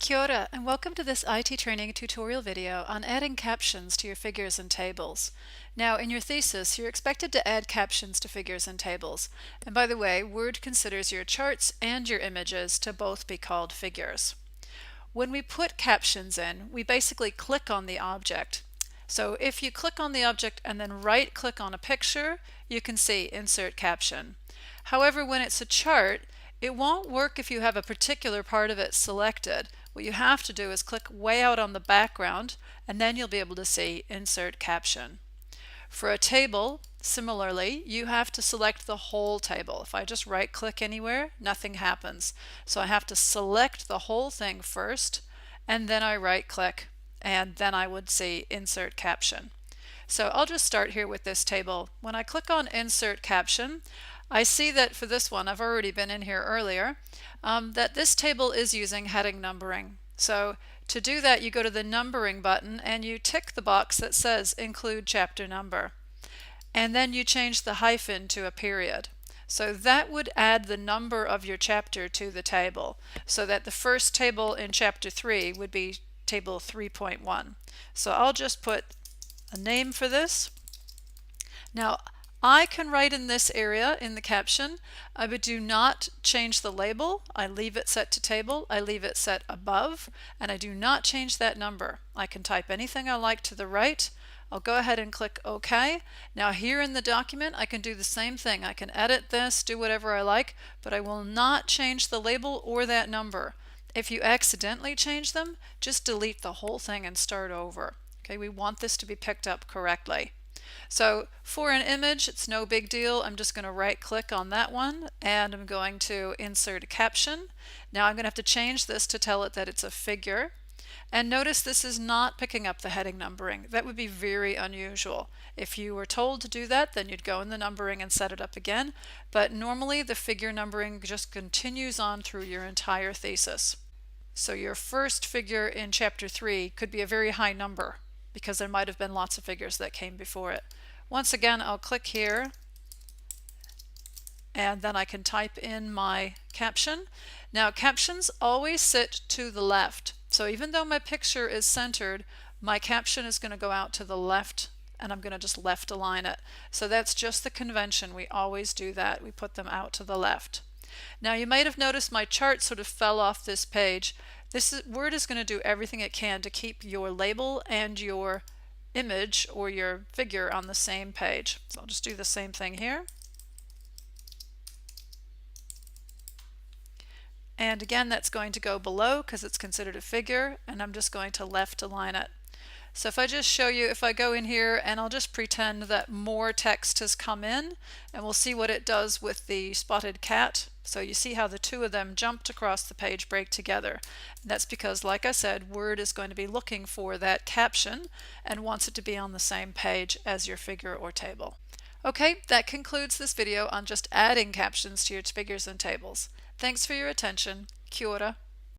Kia ora, and welcome to this IT training tutorial video on adding captions to your figures and tables. Now, in your thesis, you're expected to add captions to figures and tables. And by the way, Word considers your charts and your images to both be called figures. When we put captions in, we basically click on the object. So if you click on the object and then right-click on a picture, you can see Insert Caption. However, when it's a chart, it won't work if you have a particular part of it selected. What you have to do is click way out on the background, and then you'll be able to see Insert Caption. For a table, similarly, you have to select the whole table. If I just right-click anywhere, nothing happens. So I have to select the whole thing first, and then I right-click, and then I would see Insert Caption. So I'll just start here with this table. When I click on Insert Caption, I see that for this one, I've already been in here earlier, that this table is using heading numbering. So to do that, you go to the numbering button and you tick the box that says include chapter number. And then you change the hyphen to a period. So that would add the number of your chapter to the table, so that the first table in chapter 3 would be table 3.1. So I'll just put a name for this. Now, I can write in this area in the caption, but do not change the label. I leave it set to table, I leave it set above, and I do not change that number. I can type anything I like to the right. I'll go ahead and click OK. Now here in the document I can do the same thing. I can edit this, do whatever I like, but I will not change the label or that number. If you accidentally change them, just delete the whole thing and start over. Okay, we want this to be picked up correctly. So for an image, it's no big deal. I'm just going to right click on that one and I'm going to insert a caption. Now I'm going to have to change this to tell it that it's a figure. And notice this is not picking up the heading numbering. That would be very unusual. If you were told to do that, then you'd go in the numbering and set it up again. But normally the figure numbering just continues on through your entire thesis. So your first figure in chapter 3 could be a very high number, because there might have been lots of figures that came before it. Once again, I'll click here and then I can type in my caption. Now captions always sit to the left. So even though my picture is centered, my caption is going to go out to the left and I'm going to just left align it. So that's just the convention. We always do that. We put them out to the left. Now you might have noticed my chart sort of fell off this page. Word is going to do everything it can to keep your label and your image or your figure on the same page. So I'll just do the same thing here. And again, that's going to go below because it's considered a figure, and I'm just going to left align it. So if I just show you, if I go in here and I'll just pretend that more text has come in, and we'll see what it does with the spotted cat. So you see how the two of them jumped across the page break together. And that's because, like I said, Word is going to be looking for that caption and wants it to be on the same page as your figure or table. Okay, that concludes this video on just adding captions to your figures and tables. Thanks for your attention. Kia ora.